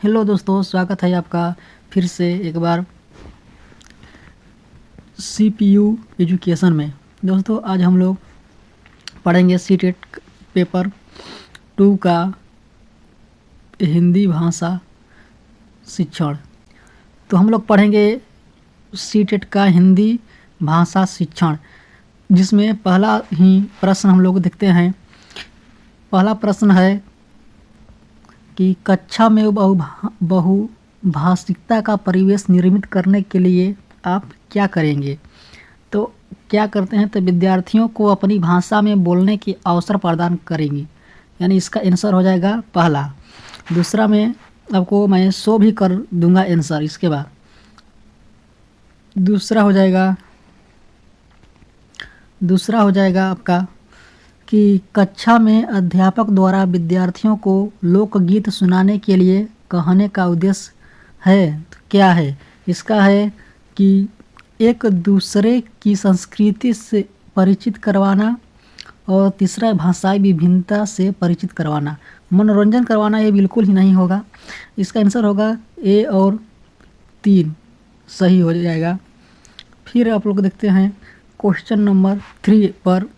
Hello दोस्तों, स्वागत है आपका फिर से एक बार CPU एजुकेशन में। दोस्तों आज हम लोग पढ़ेंगे सीटेट पेपर 2 का हिंदी भाषा शिक्षण। तो हम लोग पढ़ेंगे सीटेट का हिंदी भाषा शिक्षण, जिसमें पहला ही प्रश्न हम लोग देखते हैं। पहला प्रश्न है कि कक्षा में बहुभाषिकता का परिवेश निर्मित करने के लिए आप क्या करेंगे। तो क्या करते हैं, तो विद्यार्थियों को अपनी भाषा में बोलने की अवसर प्रदान करेंगे, यानी इसका आंसर हो जाएगा पहला। दूसरा में आपको मैं शो भी कर दूंगा आंसर इसके बाद। दूसरा हो जाएगा आपका कि कक्षा में अध्यापक द्वारा विद्यार्थियों को लोकगीत सुनाने के लिए कहने का उद्देश्य है तो क्या है। इसका है कि एक दूसरे की संस्कृति से परिचित करवाना, और तीसरा भाषाई विभिन्नता से परिचित करवाना, मनोरंजन करवाना। ये बिल्कुल ही नहीं होगा, इसका आंसर होगा ए और 3 सही हो जाएगा। फिर आप लोग देखते हैं क्वेश्चन नंबर 3 पर,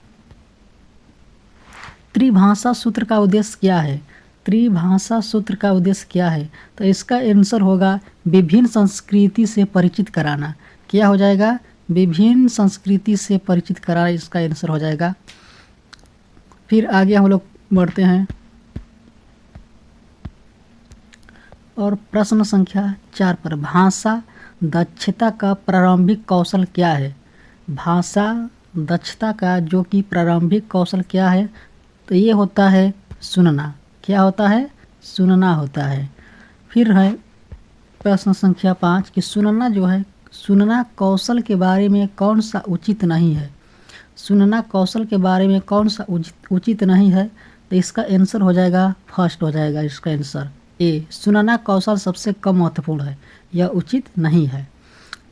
त्रिभाषा सूत्र का उद्देश्य क्या है। त्रिभाषा सूत्र का उद्देश्य क्या है, तो इसका आंसर होगा विभिन्न संस्कृति से परिचित कराना। क्या हो जाएगा, विभिन्न संस्कृति से परिचित कराना, इसका आंसर हो जाएगा। फिर आगे हम लोग बढ़ते हैं और प्रश्न संख्या 4 पर, भाषा दक्षता का प्रारंभिक कौशल क्या है। भाषा दक्षता का जो कि प्रारंभिक कौशल क्या है, तो ये होता है सुनना। क्या होता है, सुनना होता है। फिर है प्रश्न संख्या 5 कि सुनना जो है, सुनना कौशल के बारे में कौन सा उचित नहीं है। सुनना कौशल के बारे में कौन सा उचित नहीं है, तो इसका आंसर हो जाएगा फर्स्ट हो जाएगा इसका आंसर ए। सुनना कौशल सबसे कम महत्वपूर्ण है, यह उचित नहीं है।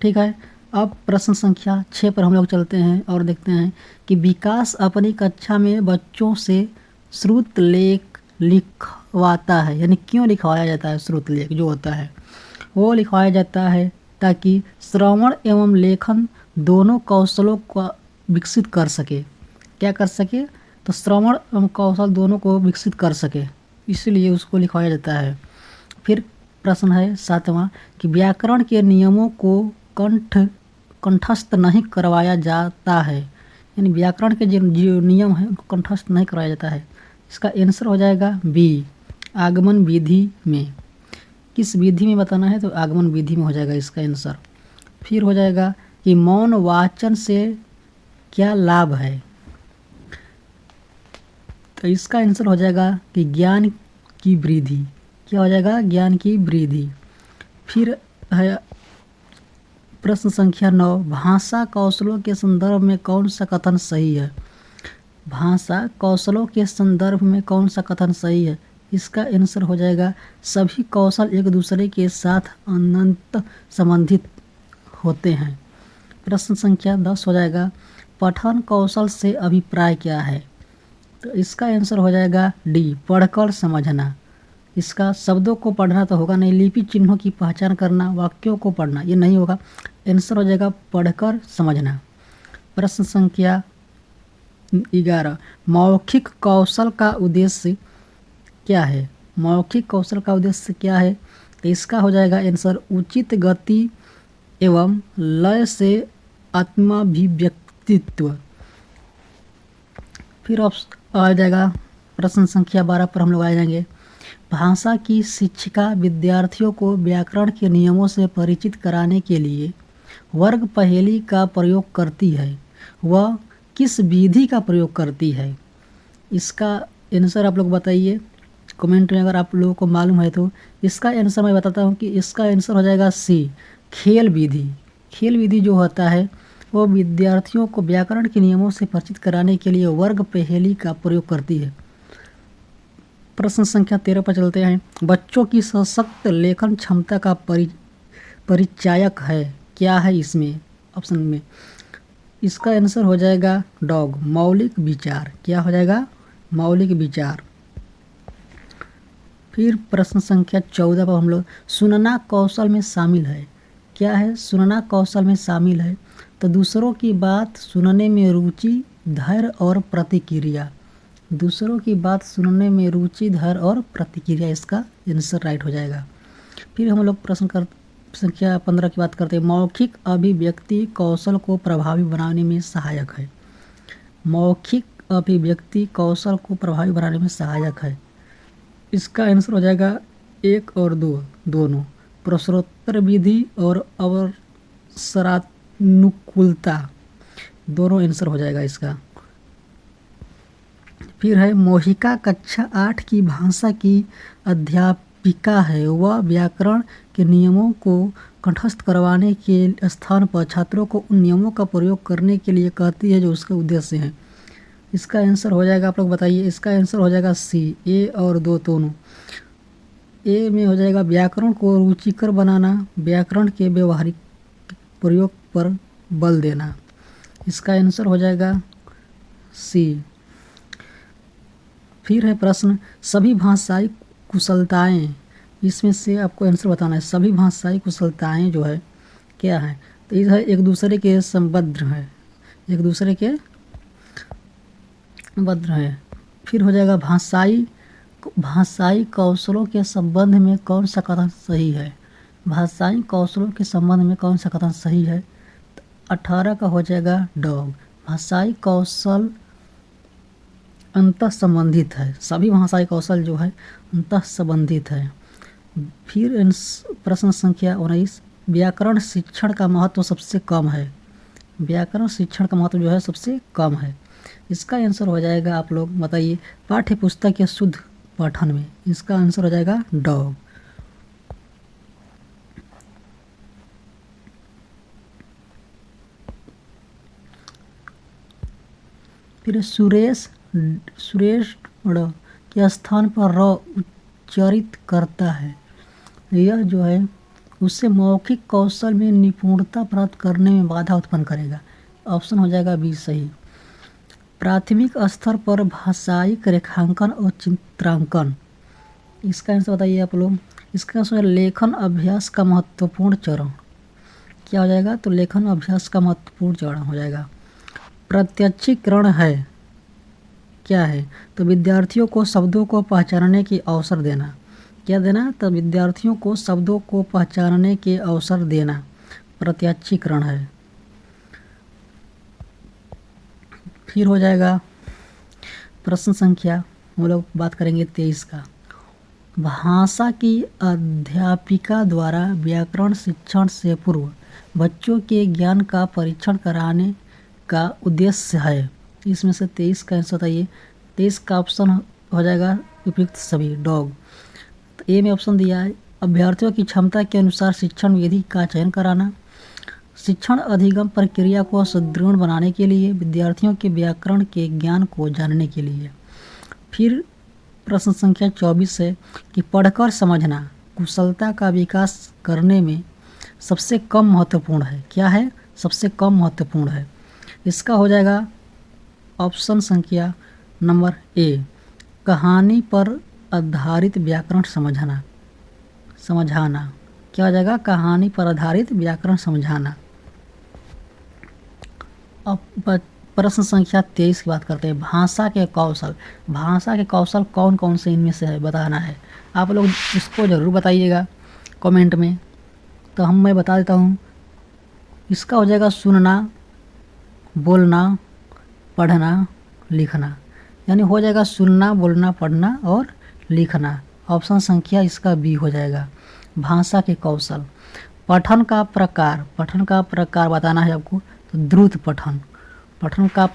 ठीक है, अब प्रश्न संख्या 6 पर हम लोग चलते हैं और देखते हैं कि विकास अपनी कक्षा में बच्चों से श्रुत लेख लिखवाता है, यानी क्यों लिखवाया जाता है। श्रुत लेख जो होता है वो लिखवाया जाता है ताकि श्रवण एवं लेखन दोनों कौशलों को विकसित कर सके। क्या कर सके, तो श्रवण एवं कौशल दोनों को विकसित कर सके, इसलिए उसको लिखवाया जाता है। फिर प्रश्न है 7वां कि व्याकरण के नियमों को कंठस्थ नहीं करवाया जाता है, यानी व्याकरण के जो नियम है उनको कंठस्थ नहीं करवाया जाता है। इसका आंसर हो जाएगा बी, आगमन विधि में। किस विधि में बताना है, तो आगमन विधि में हो जाएगा इसका आंसर। फिर हो जाएगा कि मौन वाचन से क्या लाभ है, तो इसका आंसर हो जाएगा कि ज्ञान की वृद्धि। क्या हो जाएगा, ज्ञान की वृद्धि। फिर है प्रश्न संख्या 9, भाषा कौशलों के संदर्भ में कौन सा कथन सही है। भाषा कौशलों के संदर्भ में कौन सा कथन सही है, इसका आंसर हो जाएगा सभी कौशल एक दूसरे के साथ अनंत संबंधित होते हैं। प्रश्न संख्या 10 हो जाएगा, पठन कौशल से अभिप्राय क्या है, तो इसका आंसर हो जाएगा डी, पढ़कर समझना। इसका शब्दों को पढ़ना तो होगा नहीं, लिपि चिन्हों की पहचान करना, वाक्यों को पढ़ना, ये नहीं होगा। आंसर हो जाएगा पढ़कर समझना। प्रश्न संख्या 11, मौखिक कौशल का उद्देश्य क्या है। मौखिक कौशल का उद्देश्य क्या है, तो इसका हो जाएगा आंसर उचित गति एवं लय से आत्माभिव्यक्तित्व। फिर आ जाएगा प्रश्न संख्या 12 पर हम लोग आ जाएंगे, भाषा की शिक्षिका विद्यार्थियों को व्याकरण के नियमों से परिचित कराने के लिए वर्ग पहेली का प्रयोग करती है, वह किस विधि का प्रयोग करती है। इसका आंसर आप लोग बताइए कमेंट में, अगर आप लोगों को मालूम है तो। इसका आंसर मैं बताता हूँ कि इसका आंसर हो जाएगा सी, खेल विधि। खेल विधि जो होता है वो विद्यार्थियों को व्याकरण के नियमों से परिचित कराने के लिए वर्ग पहेली का प्रयोग करती है। प्रश्न संख्या 13 पर चलते हैं, बच्चों की सशक्त लेखन क्षमता का परिचायक है, क्या है इसमें ऑप्शन में। इसका आंसर हो जाएगा डॉग, मौलिक विचार। क्या हो जाएगा, मौलिक विचार। फिर प्रश्न संख्या 14 पर हम लोग सुनना कौशल में शामिल है। क्या है? सुनना कौशल में शामिल है तो दूसरों की बात सुनने में रुचि, धैर्य और प्रतिक्रिया। दूसरों की बात सुनने में रुचि, धैर्य और प्रतिक्रिया, इसका आंसर राइट हो जाएगा। फिर हम लोग प्रश्न संख्या 15 की बात करते हैं। मौखिक अभिव्यक्ति कौशल को प्रभावी बनाने में सहायक है। मौखिक अभिव्यक्ति कौशल को प्रभावी बनाने में सहायक है। इसका आंसर हो जाएगा 1 और 2 दोनों। प्रश्नोत्तर विधि और अवसरानुकूलता दोनों आंसर हो जाएगा इसका। फिर है मोहिका कक्षा 8 की भाषा की अध्यापिका है। वह व्याकरण के नियमों को कंठस्थ करवाने के स्थान पर छात्रों को उन नियमों का प्रयोग करने के लिए कहती है जो उसका उद्देश्य है। इसका आंसर हो जाएगा, आप लोग बताइए। इसका आंसर हो जाएगा सी, ए और 2 दोनों। ए में हो जाएगा व्याकरण को रुचिकर बनाना, व्याकरण के व्यवहारिक प्रयोग पर बल देना। इसका आंसर हो जाएगा सी। फिर है प्रश्न सभी भाषाई कुशलताएं, इसमें से आपको आंसर बताना है। सभी भाषाई कुशलताएं जो है क्या है? तो यह एक दूसरे के संबद्ध है, एक दूसरे के बद्ध है। फिर हो जाएगा भाषाई कौशलों के संबंध में कौन सा कथन सही है? भाषाई कौशलों के संबंध में कौन सा कथन सही है? तो 18 का हो जाएगा डॉग। भाषाई कौशल अंतः संबंधित है। सभी भाषाई कौशल जो है अंतः संबंधित है। फिर प्रश्न संख्या 19 व्याकरण शिक्षण का महत्व सबसे कम है। व्याकरण शिक्षण का महत्व जो है सबसे कम है। इसका आंसर हो जाएगा, आप लोग बताइए, पाठ्य पुस्तक या शुद्ध पठन में। इसका आंसर हो जाएगा डॉग। फिर सुरेश ड़ के स्थान पर र उच्चारित करता है। यह जो है उससे मौखिक कौशल में निपुणता प्राप्त करने में बाधा उत्पन्न करेगा। ऑप्शन हो जाएगा बी सही। प्राथमिक स्तर पर भाषायिक रेखांकन और चित्रांकन। इसका आंसर बताइए आप लोग। इसका आंसर लेखन अभ्यास का महत्वपूर्ण चरण। क्या हो जाएगा? तो लेखन अभ्यास का महत्वपूर्ण चरण हो जाएगा। प्रत्यक्षीकरण है क्या है? तो विद्यार्थियों को शब्दों को पहचानने की अवसर देना। क्या देना? तो विद्यार्थियों को शब्दों को पहचानने के अवसर देना प्रत्यक्षीकरण है। फिर हो जाएगा प्रश्न संख्या, हम लोग बात करेंगे 23 का। भाषा की अध्यापिका द्वारा व्याकरण शिक्षण से पूर्व बच्चों के ज्ञान का परीक्षण कराने का उद्देश्य है। इसमें से 23 का आंसर बताइए। 23 का ऑप्शन हो जाएगा उपयुक्त सभी डॉग। तो ए में ऑप्शन दिया है अभ्यर्थियों की क्षमता के अनुसार शिक्षण विधि का चयन कराना, शिक्षण अधिगम प्रक्रिया को सुदृढ़ बनाने के लिए, विद्यार्थियों के व्याकरण के ज्ञान को जानने के लिए। फिर प्रश्न संख्या 24 है कि पढ़कर समझना कुशलता का विकास करने में सबसे कम महत्वपूर्ण है। क्या है? सबसे कम महत्वपूर्ण है। इसका हो जाएगा ऑप्शन संख्या नंबर ए, कहानी पर आधारित व्याकरण समझाना। क्या हो जाएगा? कहानी पर आधारित व्याकरण समझाना। अब प्रश्न संख्या 23 की बात करते हैं। भाषा के कौशल कौन कौन से इनमें से है बताना है। आप लोग इसको ज़रूर बताइएगा कमेंट में। तो मैं बता देता हूँ। इसका हो जाएगा सुनना, बोलना, पढ़ना, लिखना। यानी हो जाएगा सुनना, बोलना, पढ़ना और लिखना। ऑप्शन संख्या इसका बी हो जाएगा। भाषा के कौशल। पठन का प्रकार बताना है आपको। तो द्रुत पठन का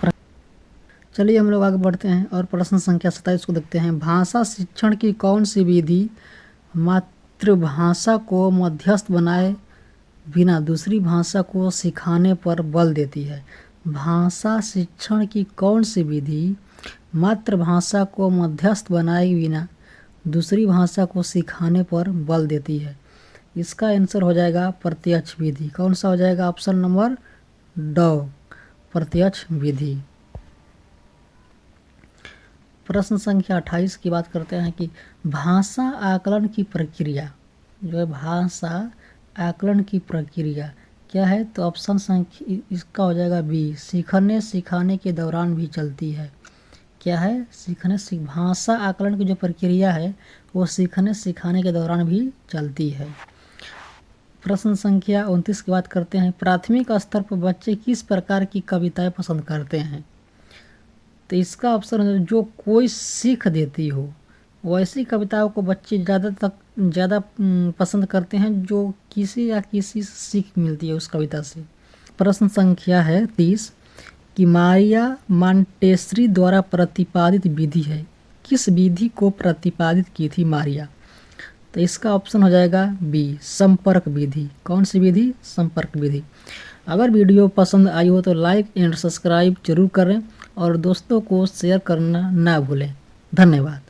चलिए हम लोग आगे बढ़ते हैं और प्रश्न संख्या 27 को देखते हैं। भाषा शिक्षण की कौन सी विधि मातृभाषा को मध्यस्थ बनाए बिना दूसरी भाषा को सिखाने पर बल देती है? भाषा शिक्षण की कौन सी विधि मातृभाषा को मध्यस्थ बनाए बिना दूसरी भाषा को सिखाने पर बल देती है? इसका आंसर हो जाएगा प्रत्यक्ष विधि। कौन सा हो जाएगा? ऑप्शन नंबर ड, प्रत्यक्ष विधि। प्रश्न संख्या 28 की बात करते हैं कि भाषा आकलन की प्रक्रिया जो है, भाषा आकलन की प्रक्रिया क्या है? तो ऑप्शन संख्या इसका हो जाएगा बी, सीखने सिखाने के दौरान भी चलती है। क्या है? भाषा आकलन की जो प्रक्रिया है वो सीखने सिखाने के दौरान भी चलती है। प्रश्न संख्या 29 की बात करते हैं, प्राथमिक स्तर पर बच्चे किस प्रकार की कविताएं पसंद करते हैं? तो इसका ऑप्शन है जो कोई सीख देती हो, वैसी कविताओं को बच्चे ज़्यादा पसंद करते हैं जो किसी या किसी से सीख मिलती है उस कविता से। प्रश्न संख्या है 30 कि मारिया मॉन्टेसरी द्वारा प्रतिपादित विधि है, किस विधि को प्रतिपादित की थी मारिया? तो इसका ऑप्शन हो जाएगा बी, संपर्क विधि। कौन सी विधि? संपर्क विधि। अगर वीडियो पसंद आई हो तो लाइक एंड सब्सक्राइब जरूर करें और दोस्तों को शेयर करना ना भूलें। धन्यवाद।